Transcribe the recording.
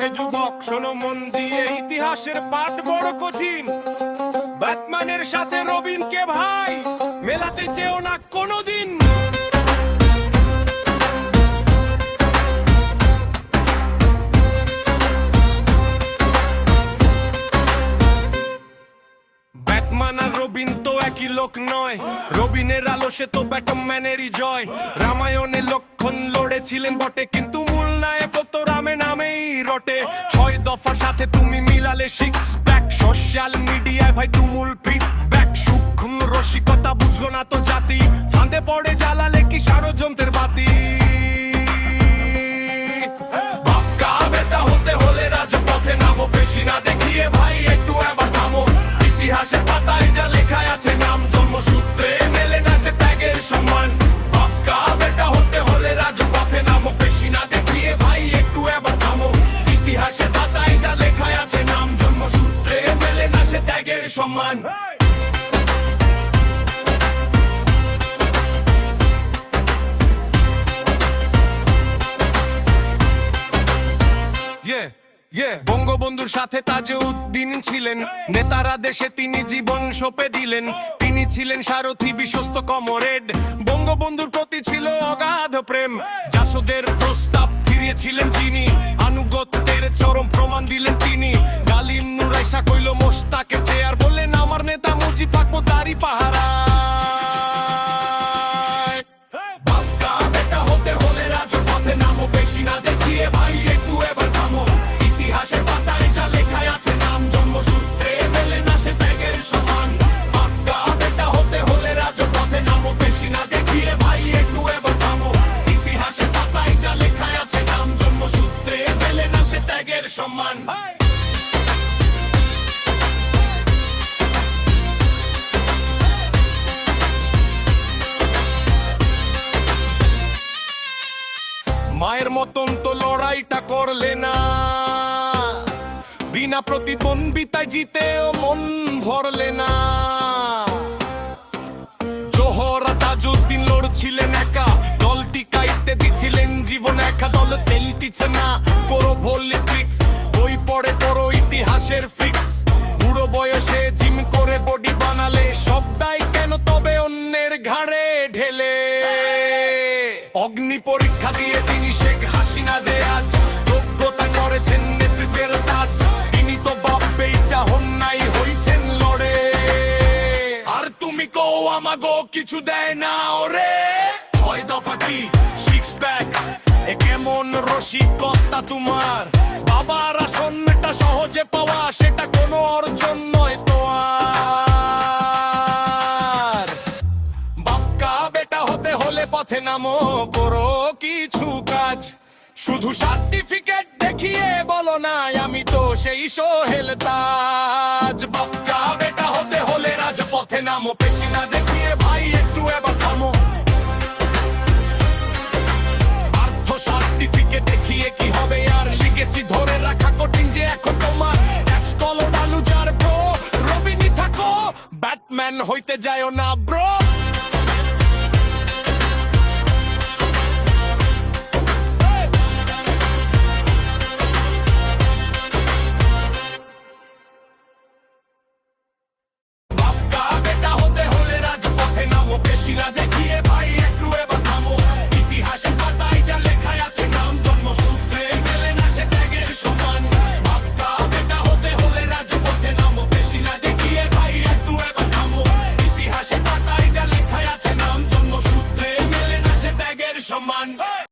হে যুবক শোনো মন দিয়ে, ইতিহাসের পাঠ বড় কঠিন। ব্যাটম্যানের সাথে রবিনকে ভাই মেলাতে চেও না কোনোদিন। ব্যাটম্যান আর রবিন তো একই লোক নয়, রবিনের আলো সে তো ব্যাটম্যানেরই জয়। রামায়ণে লক্ষণ লড়েছিলেন বটে, কিন্তু মূল নায়ক তো রামে নামেই রটে। 6 দফার সাথে তুমি মিলালে 6 প্যাক, সোশ্যাল মিডিয়ায় ভাই তুমুল ফিডব্যাক। সূক্ষ্ম রসিকতা বুঝলো না তো জাতি, ফাঁদে পড়ে জ্বালালে কি ষড়যন্ত্রের বাতি। বাপকা বেটা হতে হলে রাজপথে নামো, বেশি না দেখিয়ে ভাই একটু এবার থামো। ইতিহাসের পাতায় যা লেখা আছে নাম জন্মসূত্রে মেলে না সে ত্যাগের সম্মান। বাপকা বেটা হতে হলে রাজপথে নামো, বেশি না দেখিয়ে ভাই একটু এবার থামো। ইতিহাসের পাতায় যা লেখা আছে নাম জন্মসূত্রে মেলে না সে ত্যাগের সম্মান। বঙ্গবন্ধুর সাথে তাজউদ্দিন ছিলেন, নেতারা দেশে তিনি জীবন সঁপে দিলেন। তিনি ছিলেন সারথি বিশ্বস্ত কমরেড, বঙ্গবন্ধুর প্রতি ছিল অগাধ প্রেম। জাসদের প্রস্তাব ফিরিয়েছিলেন যিনি, আনুগত্যের চরম প্রমাণ দিলেন তিনি। গালিম নুরাইশা কইল মোস্তাকের চেয়ার, বললেন আমার নেতা মুজিব থাকবো দাড়ি পাহারা। বাপকা বেটা হতে হলে রাজপথে নামো, বেশি না দেখিয়ে ভাই একটু এবার থামো। ইতিহাসের পাতায় যা লেখা আছে নাম জন্মসূত্রে মেলে না সে ত্যাগের সমান। বাপকা বেটা হতে হলে রাজপথে নামো, বেশি না দেখিয়ে ভাই একটু এবার থামো। ইতিহাসের পাতায় যা লেখা আছে নাম জন্মসূত্রে মেলে না সে ত্যাগের সম্মান। মায়ের মতন তো লড়াইটা করলে না, বিনা প্রতিদ্বন্দ্বিতায় জিতেও মন ভরলে না। জোহরা তাজউদ্দিন লড়ছিলেন একা, দল টিকাইতে দিছিলেন জীবন একা। দল তেলতিছে না করো পলিটিক্স, বই পড়ে করো ইতিহাসের ফিক্স। বুড়ো বয়সে জিম করে বডি বানালে সব দায় কেন তবে অন্যের ঘাড়ে ঢেলে। অগ্নি পরীক্ষা দিয়ে তিনি শেখ হাসিনা যে আজ যোগ্যতা করেছেন নেতৃত্বের তাজ। তিনি তো বাপ বেইচা হন নাই, হইছেন লড়ে। আর তুমি কও আমাগো কিছু দেয় না ওরে। 6 দফা কি 6 প্যাক, এ কেমন রসিকতা তোমার। বাবার আসনটা সহজে পাওয়া সেটা কোনো অর্জন নয় তো আর। বাপকা বেটা হতে হলে পথে নামো, করো কিছু কাজ। শুধু সার্টিফিকেট দেখিয়ে বলো না আমি তো সেই সোহেল তাজ। বাপকা বেটা হতে হলে রাজপথে নামো, বেশি না দেখিয়ে ভাই একটু এবার থামো। আর্থ সার্টিফিকেট দেখিয়ে কি হবে আর, লিগেসি ধরে রাখা কঠিন যে এখন তোমার। ট্যাক্স কলো ডালু যার ব্রো, রবিনি থাকো ব্যাটম্যান হইতে যায় না ব্রো।